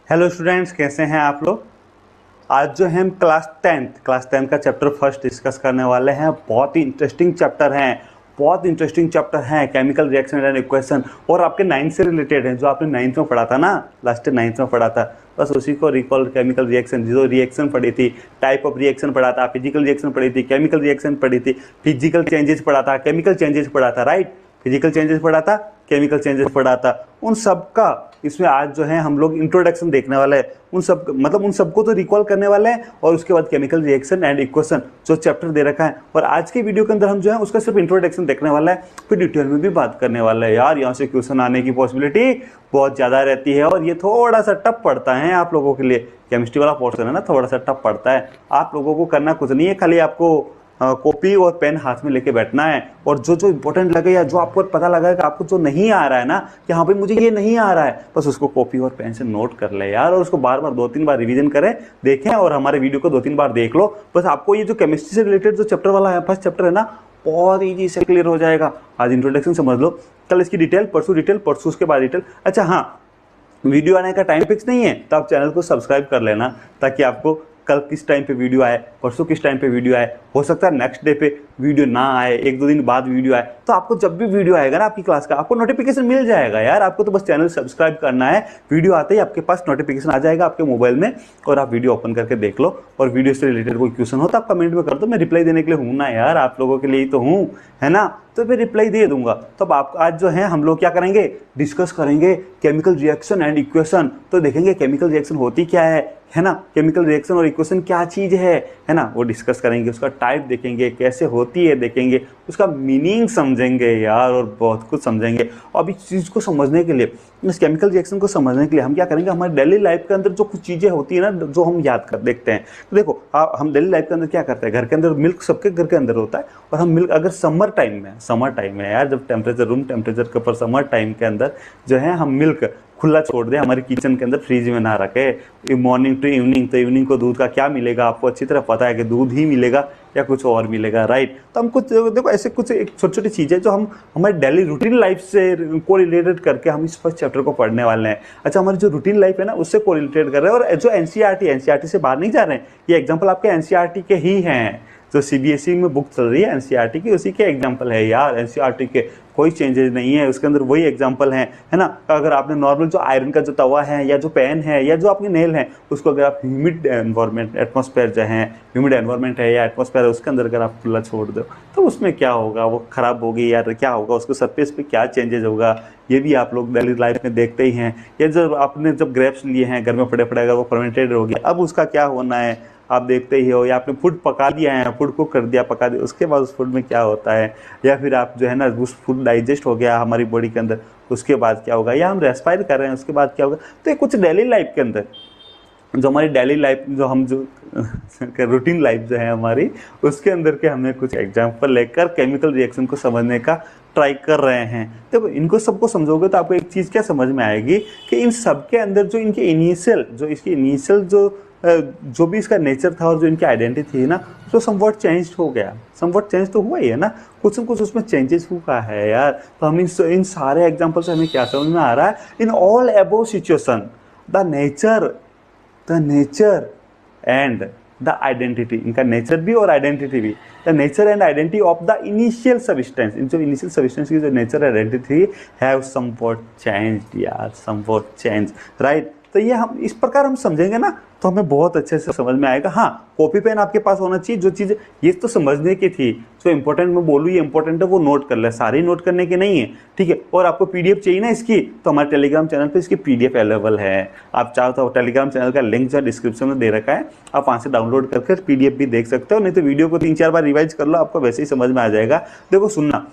Hello students, कैसे हैं आप लोग। आज जो है हम क्लास टेंथ का चैप्टर फर्स्ट डिस्कस करने वाले हैं। बहुत ही इंटरेस्टिंग चैप्टर है केमिकल रिएक्शन एंड इक्वेशन, और आपके 9th से रिलेटेड है। जो आपने 9th में पढ़ा था ना, लास्ट 9th में पढ़ा था, बस उसी को रिकॉल। केमिकल रिएक्शन, जो रिएक्शन पढ़ी थी, टाइप ऑफ रिएक्शन पढ़ा था, फिजिकल रिएक्शन पढ़ी थी, केमिकल रिएक्शन पढ़ी थी, फिजिकल चेंजेस पढ़ा था, केमिकल चेंजेस पढ़ा था, राइट। फिजिकल चेंजेस पढ़ा था, केमिकल चेंजेस पढ़ा था, उन सब का इसमें आज जो है हम लोग इंट्रोडक्शन देखने वाले हैं। उन सबको तो रिकॉल करने वाले हैं, और उसके बाद केमिकल रिएक्शन एंड इक्वेशन जो चैप्टर दे रखा है, और आज के वीडियो के अंदर हम जो है उसका सिर्फ इंट्रोडक्शन देखने वाला है, फिर डिटेल में भी बात करने वाला है। यार यहाँ से क्वेश्चन आने की पॉसिबिलिटी बहुत ज़्यादा रहती है, और ये थोड़ा सा टफ पड़ता है आप लोगों के लिए। केमिस्ट्री वाला पोर्शन है ना, थोड़ा सा टफ पड़ता है। आप लोगों को करना कुछ नहीं है, खाली आपको कॉपी और पेन हाथ में लेके बैठना है, और जो जो इंपॉर्टेंट लगे या जो आपको पता लगा कि आपको जो नहीं आ रहा है ना, कि हाँ भाई मुझे ये नहीं आ रहा है, बस उसको कॉपी और पेन से नोट कर ले यार, और उसको बार बार 2-3 बार रिवीजन करें, देखें, और हमारे वीडियो को 2-3 बार देख लो। बस आपको ये जो केमिस्ट्री से रिलेटेड जो चैप्टर वाला है, फर्स्ट चैप्टर है ना, बहुत ईजी से क्लियर हो जाएगा। आज इंट्रोडक्शन समझ लो, कल इसकी डिटेल, परसों उसके बाद डिटेल। अच्छा हाँ, वीडियो आने का टाइम फिक्स नहीं है, तो आप चैनल को सब्सक्राइब कर लेना, ताकि आपको कल किस टाइम पे वीडियो आए, परसों किस टाइम पे वीडियो आए, हो सकता है नेक्स्ट डे पे वीडियो ना आए, 1-2 दिन बाद वीडियो आए, तो आपको जब भी वीडियो आएगा ना आपकी क्लास का, आपको नोटिफिकेशन मिल जाएगा यार। आपको तो बस चैनल सब्सक्राइब करना है, वीडियो आते ही आपके पास नोटिफिकेशन आ जाएगा आपके मोबाइल में, और आप वीडियो ओपन करके देख लो। और वीडियो से रिलेटेड कोई क्वेश्चन हो तो आप कमेंट में कर दो, मैं रिप्लाई देने के लिए हूँ ना यार, आप लोगों के लिए ही तो हूँ, है ना, तो मैं रिप्लाई दे दूंगा। तो अब आज जो है हम लोग क्या करेंगे, डिस्कस करेंगे केमिकल रिएक्शन एंड इक्वेशन। तो देखेंगे केमिकल रिएक्शन होती क्या है ना, केमिकल रिएक्शन और इक्वेशन क्या चीज़ है ना, वो डिस्कस करेंगे। उसका टाइप देखेंगे, कैसे होती है देखेंगे, उसका मीनिंग समझेंगे यार, और बहुत कुछ समझेंगे। अब इस चीज़ को समझने के लिए, इस केमिकल रिएक्शन को समझने के लिए हम क्या करेंगे, हमारे डेली लाइफ के अंदर जो कुछ चीज़ें होती है ना, जो हम याद कर देखते हैं। तो देखो हम डेली लाइफ के अंदर क्या करते हैं, घर के अंदर मिल्क सबके घर के अंदर होता है, और हम मिल्क अगर समर टाइम में यार, जब टेम्परेचर, रूम टेम्परेचर के ऊपर समर टाइम के अंदर जो है हम मिल्क खुला छोड़ दें हमारे किचन के अंदर, फ्रिज में ना रखे, मॉर्निंग टू इवनिंग, तो इवनिंग को दूध का क्या मिलेगा, आपको अच्छी तरह पता है कि दूध ही मिलेगा या कुछ और मिलेगा, राइट। तो हम कुछ देखो ऐसे कुछ एक छोटी छोटी चीज़ें जो हम हमारे डेली रूटीन लाइफ से को रिलेटेड करके हम इस फर्स्ट चैप्टर को पढ़ने वाले हैं। अच्छा, हमारी जो रूटीन लाइफ है ना, उससे को रिलेटेड कर रहे हैं, और जो एनसीईआरटी से बाहर नहीं जा रहे हैं। ये एग्जाम्पल आपके एनसीईआरटी के ही हैं, जो सीबीएसई में बुक चल रही है एनसीईआरटी की, उसी के एग्जाम्पल है यार। एनसीईआरटी के कोई चेंजेस नहीं है, उसके अंदर वही एग्जाम्पल है ना। अगर आपने नॉर्मल जो आयरन का जो तवा है, या जो पेन है, या जो आपके नेल है, उसको अगर आप ह्यूमिड एनवायरमेंट, एटमॉस्फेयर जो है, ह्यूमिड एनवायरमेंट है या एटमॉस्फेयर है, उसके अंदर अगर आप खुला छोड़ दो, तो उसमें क्या होगा, वो खराब होगी या क्या होगा, उसको सरफेस पे क्या चेंजेस होगा, ये भी आप लोग डेली लाइफ में देखते ही हैं। या जब आपने जब ग्रेप्स लिए हैं घर में पड़े अगर वो फर्मेंटेड हो गया, अब उसका क्या होना है आप देखते ही हो। या आपने फूड पका दिया है, फूड कुक कर दिया, पका दिया, उसके बाद उस फूड में क्या होता है। या फिर आप जो है ना, उस फूड डाइजेस्ट हो गया हमारी बॉडी के अंदर, उसके बाद क्या होगा, या हम रेस्पायर कर रहे हैं, उसके बाद क्या होगा। तो ये कुछ डेली लाइफ के अंदर, जो हमारी डेली लाइफ, जो हम जो रूटीन लाइफ जो है हमारी, उसके अंदर के हमने कुछ एग्जाम्पल लेकर केमिकल रिएक्शन को समझने का ट्राई कर रहे हैं। तो इनको सबको समझोगे तो आपको एक चीज़ क्या समझ में आएगी, कि इन सब के अंदर जो इनके इनिशियल जो भी इसका नेचर था, और जो इनकी आइडेंटिटी थी ना, तो समवॉट चेंज हो गया। समवॉट चेंज तो हुआ ही है ना, कुछ न कुछ उसमें चेंजेस हुआ है यार। तो हम इन सारे एग्जाम्पल से हमें क्या समझ में आ रहा है, in all above situation the nature and the identity, इनका नेचर भी और आइडेंटिटी भी, the nature and identity of the initial substance, इन जो इनिशियल सब्सटेंस की जो nature identity have somewhat changed यार, समवॉट चेंज, राइट। तो ये हम इस प्रकार हम समझेंगे ना, तो हमें बहुत अच्छे से समझ में आएगा। हाँ, कॉपी पेन आपके पास होना चाहिए। जो चीज़ ये तो समझने की थी, जो इंपॉर्टेंट मैं बोलूँ ये इंपॉर्टेंट है, वो नोट कर ले, सारे नोट करने के नहीं है, ठीक है। और आपको पीडीएफ चाहिए ना इसकी, तो हमारे टेलीग्राम चैनल पे इसकी पीडीएफ अवेलेबल है। आप चाहो तो टेलीग्राम चैनल का लिंक जो डिस्क्रिप्शन में दे रखा है, आप वहाँ से डाउनलोड करके पीडीएफ भी देख सकते हो, नहीं तो वीडियो को 3-4 बार रिवाइज कर लो, आपको वैसे ही समझ में आ जाएगा। देखो सुनना,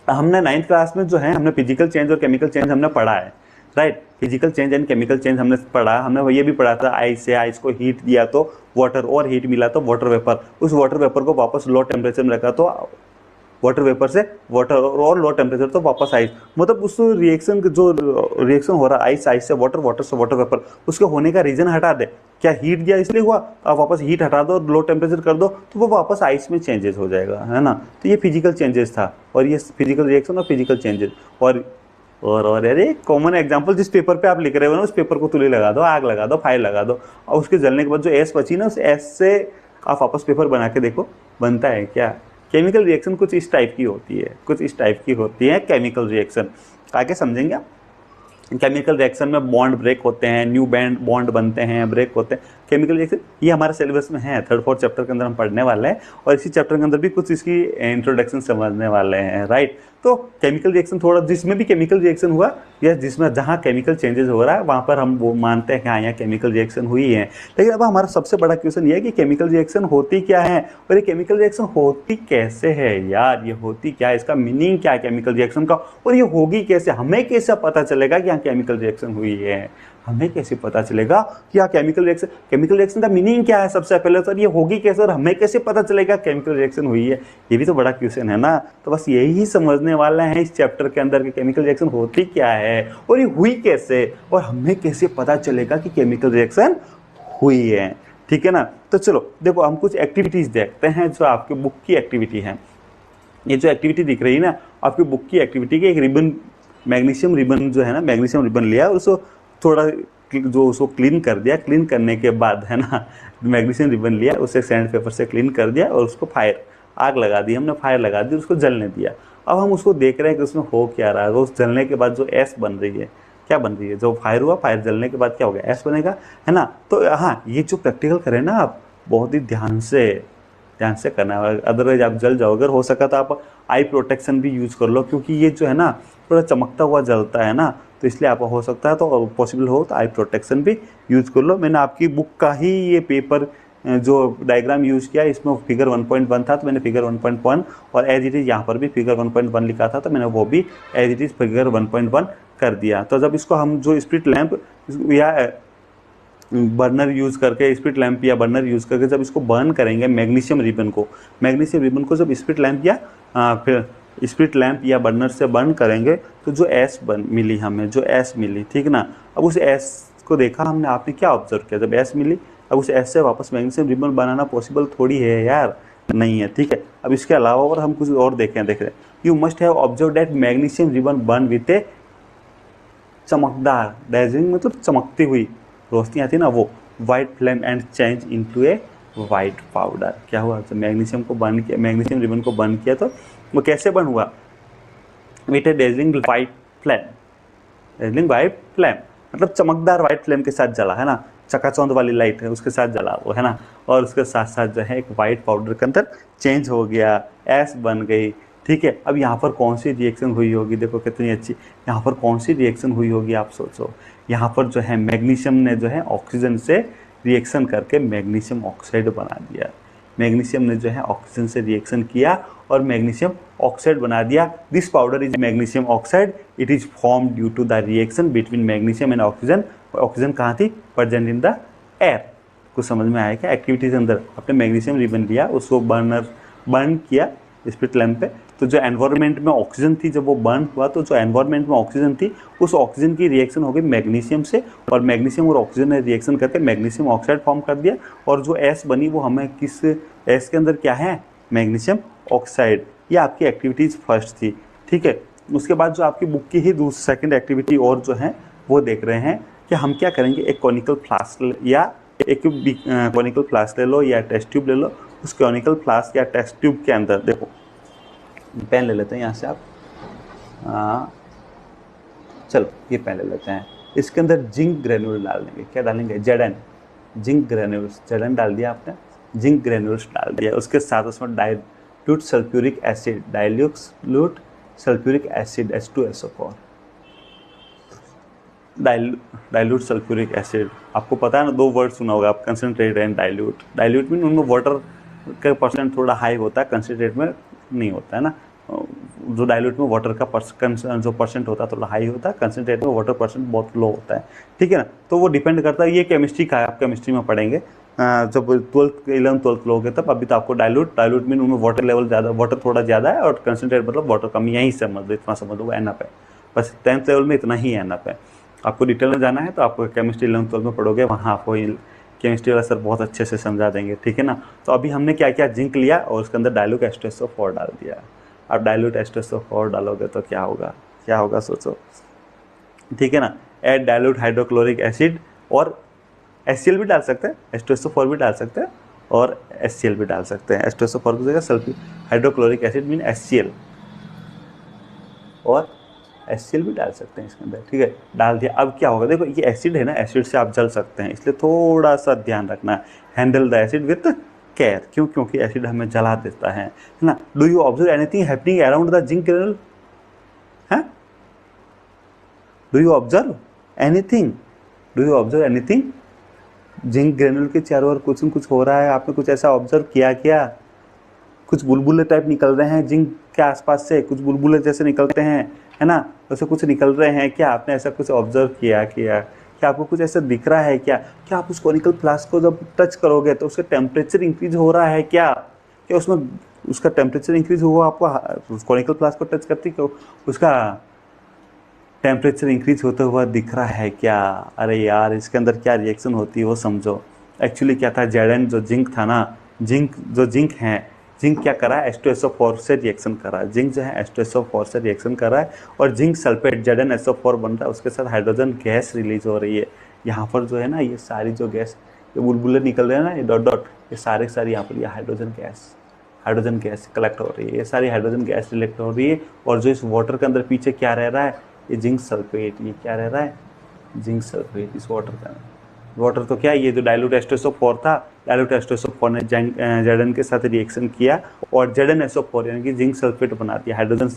हमने 9th क्लास में जो है हमने फिजिकल चेंज और केमिकल चेंज हमने पढ़ा है, right. Physical change and chemical change हमने पढ़ा। हमने ये भी पढ़ा था, आइस को हीट दिया तो वाटर, और हीट मिला तो वाटर वेपर, उस वाटर वेपर को वापस लो टेम्परेचर में रखा तो वाटर वेपर से वाटर, और लो टेम्परेचर तो वापस आइस। मतलब उस रिएक्शन जो रिएक्शन हो रहा है आइस से वाटर, वाटर से वाटर वेपर, उसके होने का रीजन हटा दे। क्या हीट दिया इसलिए हुआ, आप वापस हीट हटा दो, लो टेम्परेचर कर दो, तो वो वापस आइस में चेंजेस हो जाएगा, है ना। तो ये फिजिकल चेंजेस था, और ये फिजिकल रिएक्शन और फिजिकल चेंजेस। और और अरे कॉमन एग्जांपल, जिस पेपर पे आप लिख रहे हो ना उस पेपर को तुली लगा दो, आग लगा दो, फायर लगा दो, और उसके जलने के बाद जो एस बची ना उस एस से आप वापस पेपर बना के देखो बनता है क्या। केमिकल रिएक्शन कुछ इस टाइप की होती है, कुछ इस टाइप की होती है केमिकल रिएक्शन। आगे समझेंगे आप। केमिकल रिएक्शन में बॉन्ड ब्रेक होते हैं, न्यू बॉन्ड बनते हैं, ब्रेक होते हैं। केमिकल रिएक्शन ये हमारे सिलेबस में है, 3rd 4th चैप्टर के अंदर हम पढ़ने वाले हैं, और इसी चैप्टर के अंदर भी कुछ इसकी इंट्रोडक्शन समझने वाले हैं, राइट। तो केमिकल रिएक्शन थोड़ा, जिसमें भी केमिकल रिएक्शन हुआ या जिसमें जहाँ केमिकल चेंजेस हो रहा है वहाँ पर हम वो मानते हैं कि हाँ यहाँ केमिकल रिएक्शन हुई है। लेकिन अब हमारा सबसे बड़ा क्वेश्चन ये है कि केमिकल रिएक्शन होती क्या है, और ये केमिकल रिएक्शन होती कैसे है यार, ये होती क्या है, इसका मीनिंग क्या है केमिकल रिएक्शन का, और ये होगी कैसे, हमें कैसे पता चलेगा कि यहाँ केमिकल रिएक्शन हुई है, हमें कैसे पता चलेगा कि यहाँ केमिकल रिएक्शन का मीनिंग क्या है सबसे पहले, तो ये होगी कैसे और हमें कैसे पता चलेगा केमिकल रिएक्शन हुई है, ये भी तो बड़ा क्वेश्चन है ना। तो बस यही समझने वाला है इस चैप्टर के अंदर कि केमिकल रिएक्शन होती क्या है और ये हुई कैसे, और हमें कैसे पता चलेगा कि केमिकल रिएक्शन हुई है, ठीक है ना। तो चलो देखो हम कुछ एक्टिविटीज देखते हैं जो आपके बुक की एक्टिविटी है। ये जो एक्टिविटी दिख रही है ना आपकी बुक की एक्टिविटी की, एक रिबन, मैग्नीशियम रिबन जो है ना, मैग्नीशियम रिबन लिया, उसको थोड़ा जो उसको क्लीन कर दिया, क्लीन करने के बाद है ना मैग्नीशियम रिबन लिया, उसे सैंड पेपर से क्लीन कर दिया और उसको आग लगा दी, हमने फायर लगा दी, उसको जलने दिया। अब हम उसको देख रहे हैं कि उसमें हो क्या रहा है। उस जलने के बाद जो एस बन रही है, क्या बन रही है, जो फायर हुआ, फायर जलने के बाद क्या होगा, एस बनेगा, है ना। तो हाँ ये जो प्रैक्टिकल करें ना आप बहुत ही ध्यान से करना है, अदरवाइज आप जल जाओ। अगर हो सका तो आप आई प्रोटेक्शन भी यूज कर लो, क्योंकि ये जो है ना थोड़ा चमकता हुआ जलता है ना, तो इसलिए आप हो सकता है तो पॉसिबल हो तो आई प्रोटेक्शन भी यूज कर लो। मैंने आपकी बुक का ही ये पेपर जो डायग्राम यूज किया, इसमें फिगर 1.1 था तो मैंने फिगर 1.1 और एज इट इज यहाँ पर भी फिगर 1.1 लिखा था तो मैंने वो भी एज इट इज फिगर 1.1 कर दिया। तो जब इसको हम जो स्प्रिट लैंप या बर्नर यूज करके, स्प्रिट लैंप या बर्नर यूज करके जब इसको बर्न करेंगे मैग्नीशियम रिबन को जब स्प्रिट लैंप या फिर स्प्रिट लैंप या बर्नर से बर्न करेंगे तो जो एस मिली हमें, जो एस मिली, ठीक ना। अब उस एस को देखा हमने, आपने क्या ऑब्जर्व किया, जब एस मिली अब उस एस से वापस मैग्नीशियम रिबन बनाना पॉसिबल थोड़ी है यार, नहीं है, ठीक है। अब इसके अलावा और हम कुछ और देख रहे हैं, you must have observe that magnesium ribbon burn with a चमकदार, डेजिंग मतलब चमकती हुई रोशनी आती है ना, वो white flame and change into A white powder. क्या हुआ, जब मैग्नीशियम को बर्न किया, मैग्नीशियम रिबन को बर्न किया तो वो कैसे बर्न हुआ, with A dazzling white flame, dazzling white flame मतलब चमकदार वाइट फ्लेम के साथ जला, है ना, चकाचौंध वाली लाइट है उसके साथ जला वो, है ना। और उसके साथ साथ जो है एक वाइट पाउडर के अंदर चेंज हो गया, एस बन गई, ठीक है। अब यहाँ पर कौन सी रिएक्शन हुई होगी, देखो कितनी अच्छी, यहाँ पर कौन सी रिएक्शन हुई होगी आप सोचो। यहाँ पर जो है मैग्नीशियम ने जो है ऑक्सीजन से रिएक्शन करके मैग्नीशियम ऑक्साइड बना दिया, मैग्नीशियम ने जो है ऑक्सीजन से रिएक्शन किया और मैग्नीशियम ऑक्साइड बना दिया। This powder is magnesium oxide, it is form due to the reaction between magnesium and oxygen. Oxygen कहाँ थी, प्रेजेंट इन द एयर। कुछ समझ में आया क्या, एक्टिविटीज अंदर आपने मैग्नीशियम रिबन लिया, उसको बर्न किया स्प्रिट लैंप पे, तो जो एनवायरनमेंट में ऑक्सीजन थी जब वो बर्न हुआ तो जो एनवायरनमेंट में ऑक्सीजन थी उस ऑक्सीजन की रिएक्शन हो गई मैग्नीशियम से, और मैग्नीशियम और ऑक्सीजन ने रिएक्शन करके मैग्नीशियम ऑक्साइड फॉर्म कर दिया, और जो एस बनी वो हमें किस एस के अंदर क्या है, मैग्नीशियम ऑक्साइड। ये आपकी एक्टिविटीज फर्स्ट थी, ठीक है। उसके बाद जो आपकी बुक की ही सेकंड एक्टिविटी और जो है वो देख रहे हैं कि हम क्या करेंगे, एक कॉनिकल फ्लास्क या एक कॉनिकल फ्लास्क ले लो या टेस्ट ट्यूब ले लो, उस कॉनिकल फ्लास्क या टेस्ट ट्यूब के अंदर देखो, पेन ले लेते हैं यहाँ से आप, चलो ये पेन ले लेते हैं, इसके अंदर जिंक ग्रेन्यूल डाल देंगे, क्या डालेंगे, जेडन, जिंक ग्रेन्यूल्स, जेडन डाल दिया आपने, जिंक ग्रेन्यूल्स डाल दिया, उसके साथ उसमें dilute sulphuric acid, dilute sulphuric acid H2SO4, dilute sulphuric acid, आपको पता है ना, दो वर्ड सुना होगा आप, कंसनट्रेट एंड डाइल्यूट। डाइल्यूट में उनमें वाटर का परसेंट थोड़ा हाई होता है, कंसनट्रेट में नहीं होता है ना। जो डाइल्यूट में वाटर का जो परसेंट होता है थोड़ा हाई होता है, कंसनट्रेट में वाटर परसेंट बहुत लो होता है, ठीक है ना। तो वो डिपेंड करता है, ये केमिस्ट्री का है, आप केमिस्ट्री में पढ़ेंगे जब 11th-12th लोगे तब। अभी तो आपको डाइल्यूट में उनमें वाटर लेवल ज़्यादा, वाटर थोड़ा ज़्यादा है, और कंसनट्रेट मतलब वाटर कम, यही समझ लो, इतना समझ लो, एनअप है बस, 10th लेवल में इतना ही एनअप है। आपको डिटेल में जाना है तो आपको केमिस्ट्री 11th-12th में पढ़ोगे, वहाँ आपको केमिस्ट्री वाला सर बहुत अच्छे से समझा देंगे, ठीक है ना। तो अभी हमने क्या किया, जिंक लिया और उसके अंदर डाइल्यूट H2SO4 डाल दिया। अब डाइल्यूट H2SO4 डालोगे तो क्या होगा, क्या होगा सोचो, ठीक है ना। ऐड डाइल्यूट हाइड्रोक्लोरिक एसिड, और HCl भी डाल सकते हैं, H2SO4 भी डाल सकते हैं और HCl भी डाल सकते हैं। H2SO4 की जगह sulphuric hydrochloric acid mean HCl, और HCl भी डाल सकते हैं इसके अंदर, ठीक है। डाल दिया, अब क्या होगा, देखो ये एसिड है ना, एसिड से आप जल सकते हैं, इसलिए थोड़ा सा ध्यान रखना, handle the acid with care. क्यों? क्योंकि एसिड हमें जला देता है ना। Do you observe anything happening around the zinc granule? है, do you observe anything? Do you observe anything? Zinc granule के चारों ओर कुछ न कुछ हो रहा है, आपने कुछ ऐसा ऑब्जर्व किया क्या? कुछ बुलबुले टाइप निकल रहे हैं जिंक के आसपास से, कुछ बुलबुले जैसे निकलते हैं, है ना, वैसे कुछ निकल रहे हैं क्या? आपने ऐसा कुछ ऑब्जर्व किया क्या? क्या आपको कुछ ऐसा दिख रहा है क्या? क्या आप उस कोनिकल फ्लास्क को जब टच करोगे तो उसका टेम्परेचर इंक्रीज हो रहा है क्या? क्या उसमें उसका टेम्परेचर इंक्रीज हुआ आपको कोनिकल फ्लास्क को टच करते, क्यों उसका टेम्परेचर इंक्रीज होता हुआ दिख रहा है क्या? अरे यार, इसके अंदर क्या रिएक्शन होती है वो समझो। एक्चुअली क्या था, Zn जो जिंक था ना, जिंक है, जिंक क्या करा है, H2SO4 से रिएक्शन करा है। जिंक जो है H2SO4 से रिएक्शन कर रहा है और जिंक सल्फेट ZnSO4 बन रहा है, उसके साथ हाइड्रोजन गैस रिलीज हो रही है। यहाँ पर जो है ना, ये सारी जो गैस, ये बुलबुले निकल रहे हैं ना, ये डॉट डॉट, ये सारे यहाँ पर ये हाइड्रोजन गैस कलेक्ट हो रही है, ये सारी हाइड्रोजन गैस रिलेक्ट हो रही है। और जो इस वाटर के अंदर पीछे क्या रह रहा है, ये जिंक सल्फेट, ये क्या रह रहा है, जिंक सल्फेट इस वाटर का। वाटर तो क्या है, ये जो डाइल्यूट H2SO4 था, डाइल्यूट H2SO4 ने Zn के साथ रिएक्शन किया और ZnSO4 यानी कि जिंक सल्फेट बना दिया। हाइड्रोजन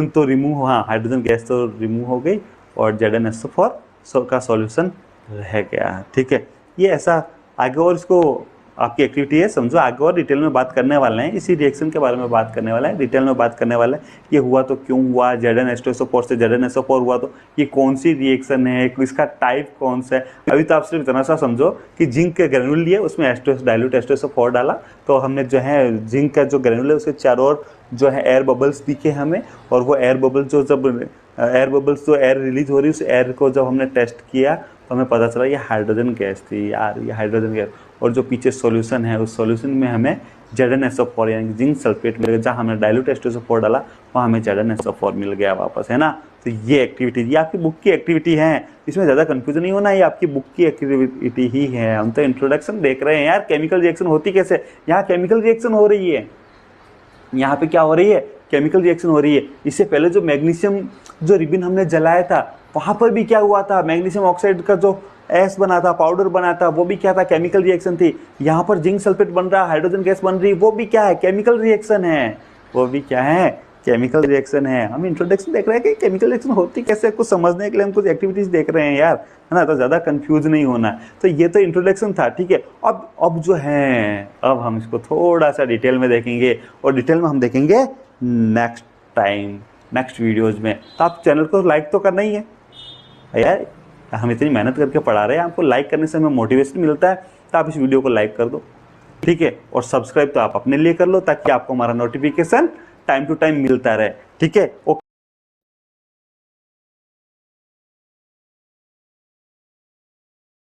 तो रिमूव, हाँ हाइड्रोजन गैस तो रिमूव हो गई और ZnSO4 का सॉल्यूशन रह गया, ठीक है। ये ऐसा आगे और इसको आपकी एक्टिविटी है, समझो। आगे और डिटेल में बात करने वाले हैं, इसी रिएक्शन के बारे में बात करने वाले हैं, डिटेल में बात करने वाले हैं। ये हुआ तो क्यों हुआ, ZnH2SO4 से ZnSO4 हुआ तो ये कौन सी रिएक्शन है, इसका टाइप कौन सा है। अभी तो आप सिर्फ इतना सा समझो कि जिंक के ग्रेनुल लिए, उसमें डाइल्यूट H2SO4 डाला, तो हमने जो है जिंक का जो ग्रेनुल है उसके चारों ओर जो है एयर बबल्स दिखे हमें, और वो एयर बबल्स जो एयर रिलीज हो रही है, उस एयर को जब हमने टेस्ट किया तो हमें पता चला ये हाइड्रोजन गैस थी यार, ये हाइड्रोजन गैस। और जो पीछे सॉल्यूशन है, उस सॉल्यूशन में हमें ZnSO4 यानी जिंक सल्फेट मिल गया। जहाँ हमने डाइल्यूट H2SO4 डाला वहाँ हमें ZnSO4 मिल गया वापस, है ना। तो ये एक्टिविटी, ये आपकी बुक की एक्टिविटी है, इसमें ज़्यादा कंफ्यूजन नहीं होना, ये आपकी बुक की एक्टिविटी ही है। हम तो इंट्रोडक्शन देख रहे हैं यार, केमिकल रिएक्शन होती कैसे। यहाँ केमिकल रिएक्शन हो रही है, यहाँ पे क्या हो रही है, केमिकल रिएक्शन हो रही है। इससे पहले जो मैग्नीशियम जो रिबन हमने जलाया था, वहाँ पर भी क्या हुआ था, मैग्नीशियम ऑक्साइड का जो एस बना था, पाउडर बना था, वो भी क्या था, केमिकल रिएक्शन थी। यहाँ पर जिंक सल्फेट बन रहा, हाइड्रोजन गैस बन रही, वो भी क्या है, केमिकल रिएक्शन है। वो भी क्या है, केमिकल रिएक्शन है। हम इंट्रोडक्शन देख रहे हैं कि केमिकल रिएक्शन होती कैसे, कुछ समझने के लिए हम कुछ एक्टिविटीज देख रहे हैं यार, है ना। तो ज़्यादा कंफ्यूज नहीं होना। तो ये तो इंट्रोडक्शन था, ठीक है। अब जो है, अब हम इसको थोड़ा सा डिटेल में देखेंगे, और डिटेल में हम देखेंगे नेक्स्ट टाइम, नेक्स्ट वीडियोज़ में। तो आप चैनल को लाइक तो करना ही है यार, हम इतनी मेहनत करके पढ़ा रहे हैं, आपको लाइक करने से हमें मोटिवेशन मिलता है। तो आप इस वीडियो को लाइक कर दो, ठीक है। और सब्सक्राइब तो आप अपने लिए कर लो, ताकि आपको हमारा नोटिफिकेशन टाइम टू टाइम मिलता रहे, ठीक है।